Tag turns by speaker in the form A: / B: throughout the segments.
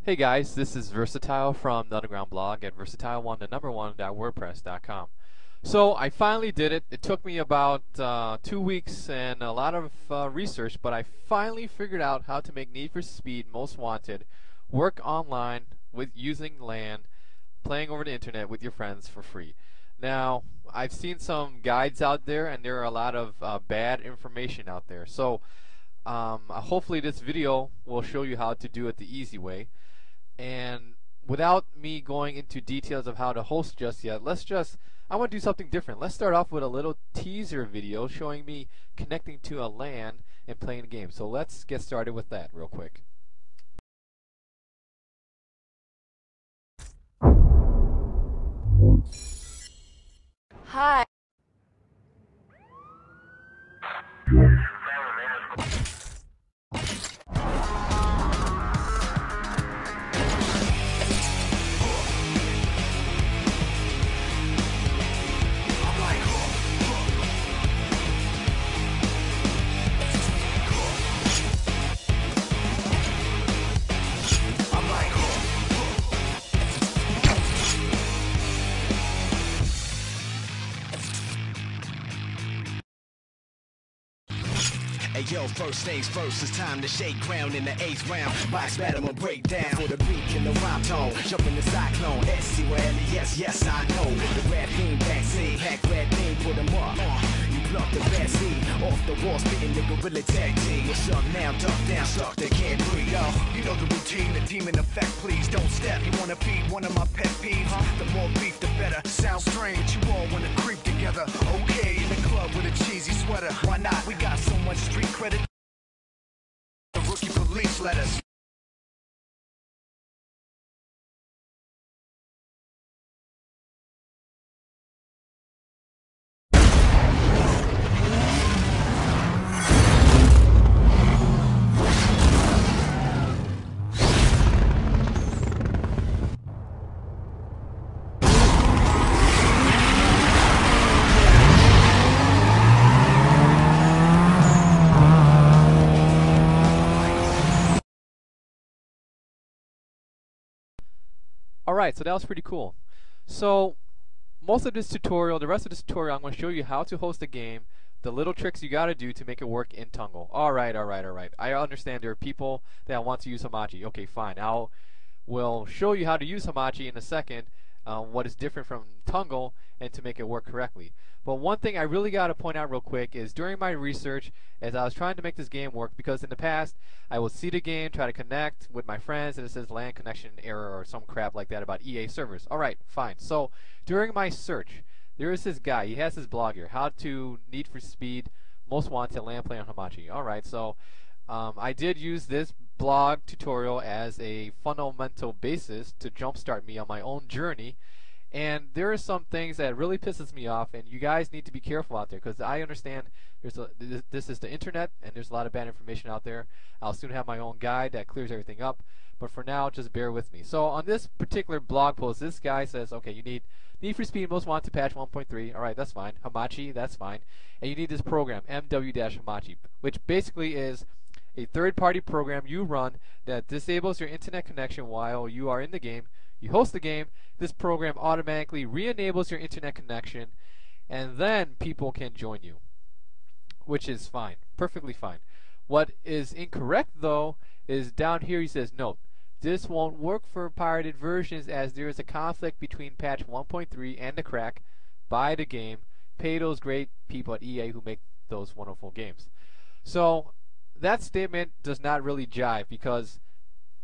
A: Hey guys, this is Versatile from the Underground blog at versatile1.wordpress.com. So I finally did it. It took me about 2 weeks and a lot of research, but I finally figured out how to make Need for Speed Most Wanted work online with using LAN, playing over the internet with your friends for free. Now, I've seen some guides out there, and there are a lot of bad information out there. So hopefully this video will show you how to do it the easy way. And without me going into details of how to host just yet, I want to do something different. Let's start off with a little teaser video showing me connecting to a LAN and playing a game. So let's get started with that real quick.
B: Hi.
C: Hey yo, first things first, it's time to shake ground in the 8th round. Box battle will break down for the beat and the rhyme tone. Jump in the cyclone, S-C-O-L-E-S, yes I know. The rap beam backseat, hack red beam, put them up. You pluck the bad seed off the wall, spitting the gorilla tag team. What's up now, duck down, stuck, they can't breathe. Yo, you know the routine, the demon effect, please don't step. You wanna be one of my pet peeves? The more beef, the better. Sounds strange, you all wanna creep together. Okay, in the club with a cheesy sweater. Why not? We got so much street credit. The rookie police let us.
A: Alright, so that was pretty cool. So most of this tutorial, the rest of this tutorial, I'm going to show you how to host a game, the little tricks you got to do to make it work in Tunngle. Alright. I understand there are people that want to use Hamachi. Okay, fine. We'll show you how to use Hamachi in a second, what is different from Tunngle, and to make it work correctly. But one thing I really got to point out real quick is during my research, as I was trying to make this game work, because in the past I would see the game, try to connect with my friends, and it says LAN connection error or some crap like that about EA servers. Alright, fine. So during my search, there is this guy, he has this blog here, How to Need for Speed Most Wanted LAN Play on Hamachi. Alright, so I did use this blog tutorial as a fundamental basis to jumpstart me on my own journey. And there are some things that really pisses me off, and you guys need to be careful out there, because I understand this is the internet, and there's a lot of bad information out there. I'll soon have my own guide that clears everything up, but for now, just bear with me. So on this particular blog post, this guy says, okay, you need Need for Speed Most Wanted patch 1.3. Alright, that's fine. Hamachi, that's fine. And you need this program, MW-Hamachi, which basically is a third-party program you run that disables your internet connection while you are in the game. You host the game, this program automatically re-enables your internet connection, and then people can join you, which is fine, perfectly fine. What is incorrect though is down here he says, note, this won't work for pirated versions as there is a conflict between patch 1.3 and the crack. Buy the game, pay those great people at EA who make those wonderful games. So that statement does not really jive, because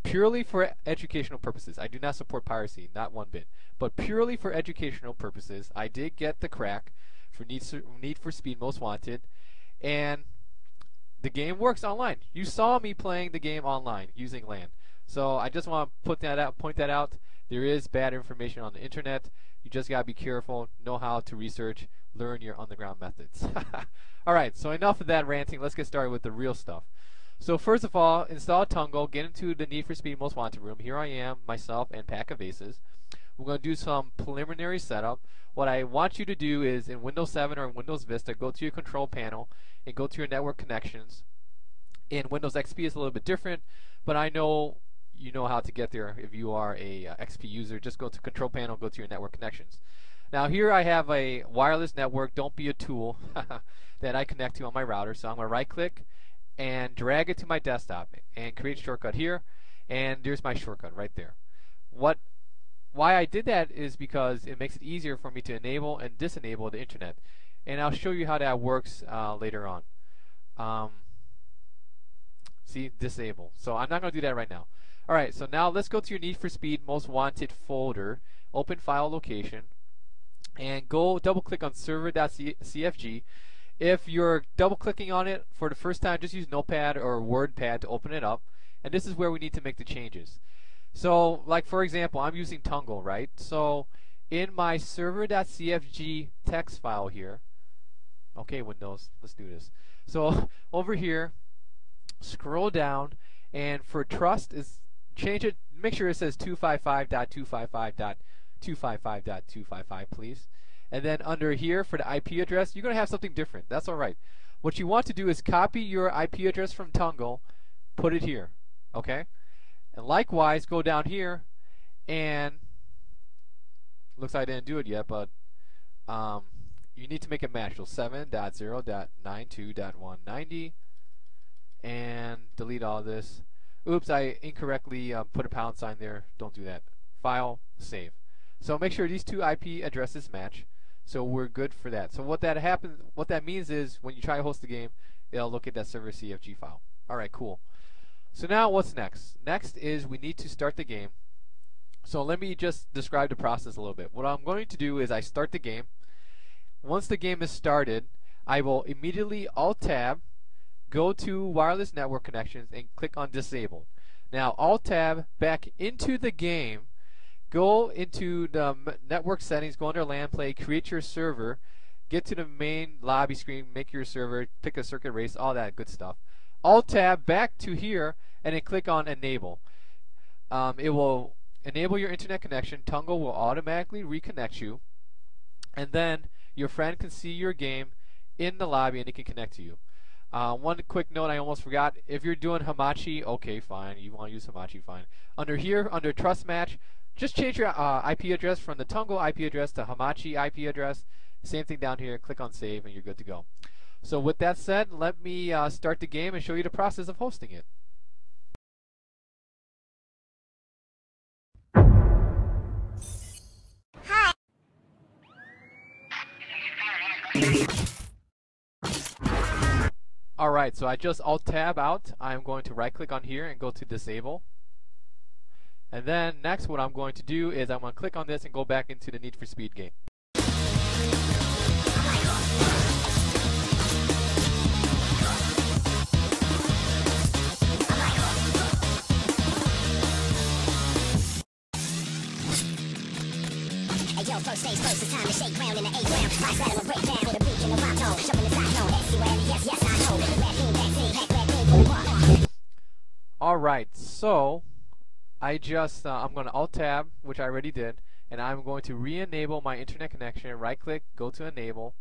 A: purely for educational purposes, I do not support piracy, not one bit, but purely for educational purposes, I did get the crack for Need for Speed Most Wanted, and the game works online. You saw me playing the game online using LAN. So I just want to point that out. There is bad information on the internet. You just got to be careful, know how to research, learn your underground methods. Alright, so enough of that ranting. Let's get started with the real stuff. So first of all, install Tunngle, get into the Need for Speed Most Wanted room. Here I am, myself, and pack of aces. We're going to do some preliminary setup. What I want you to do is, in Windows 7 or Windows Vista, go to your control panel and go to your network connections. In Windows XP it's a little bit different, but I know you know how to get there. If you are a XP user, just go to Control Panel, go to your network connections. Now here I have a wireless network, don't be a tool, that I connect to on my router. So I'm going to right click and drag it to my desktop and create shortcut here, and there's my shortcut right there. Why I did that is because it makes it easier for me to enable and disable the internet, and I'll show you how that works later on. See, disable. So I'm not going to do that right now. Alright, so now let's go to your Need for Speed Most Wanted folder, open file location, and go double click on server.cfg. If you're double clicking on it for the first time, just use Notepad or WordPad to open it up, and this is where we need to make the changes. So like for example, I'm using Tunngle, right? So in my server.cfg text file here, okay Windows, let's do this. So over here, scroll down, and for trust is change it, make sure it says 255.255.255.255 please. And then under here for the IP address, you're going to have something different. That's alright. What you want to do is copy your IP address from Tunngle, put it here, okay? And likewise, go down here, and looks like I didn't do it yet, but you need to make it match. So 7.0.92.190, and delete all this. Oops, I incorrectly put a pound sign there. Don't do that. File, save. So make sure these two IP addresses match. So we're good for that. So what that means is when you try to host the game, it'll look at that server CFG file. All right, cool. So now what's next? Next is we need to start the game. So let me just describe the process a little bit. What I'm going to do is I start the game. Once the game is started, I will immediately Alt-Tab, go to wireless network connections, and click on Disable. Now Alt-Tab back into the game, go into the network settings, go under LAN play, create your server, get to the main lobby screen, make your server, pick a circuit race, all that good stuff. Alt-Tab back to here, and then click on Enable. It will enable your internet connection. Tunngle will automatically reconnect you, and then your friend can see your game in the lobby and he can connect to you. One quick note I almost forgot, if you're doing Hamachi, okay fine, you want to use Hamachi, fine. Under here, under Trust Match, just change your IP address from the Tunngle IP address to Hamachi IP address. Same thing down here, click on Save, and you're good to go. So with that said, let me start the game and show you the process of hosting it. Alright, so I just Alt-Tab out. I'm going to right click on here and go to Disable. And then next what I'm going to do is I'm going to click on this and go back into the Need for Speed game.
D: Yo, first things first, it's time to shake ground in the 8th round. Life's better than breakdown with a beat in the rhyme tone. Jump in the cyclone, yes, I know. Red bean, vaccine, pack red bean for the bar.
A: Alright, so I'm going to Alt-Tab, which I already did, and I'm going to re-enable my internet connection. Right click, go to Enable.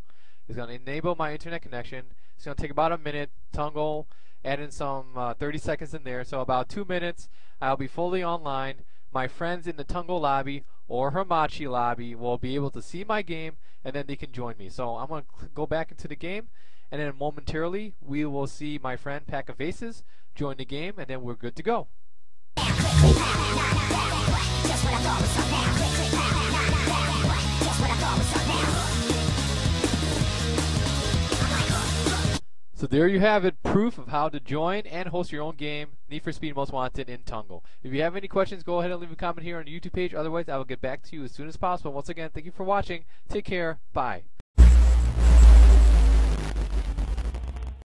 A: It's going to enable my internet connection. It's going to take about a minute. Tunngle, add in some 30 seconds in there. So about 2 minutes, I'll be fully online. My friends in the Tunngle lobby or Hamachi lobby will be able to see my game, and then they can join me. So I'm going to go back into the game, and then momentarily we will see my friend Pack of Aces join the game, and then we're good to go. So there you have it, proof of how to join and host your own game, Need for Speed Most Wanted in Tunngle. If you have any questions, go ahead and leave a comment here on the YouTube page. Otherwise, I will get back to you as soon as possible. Once again, thank you for watching. Take care. Bye.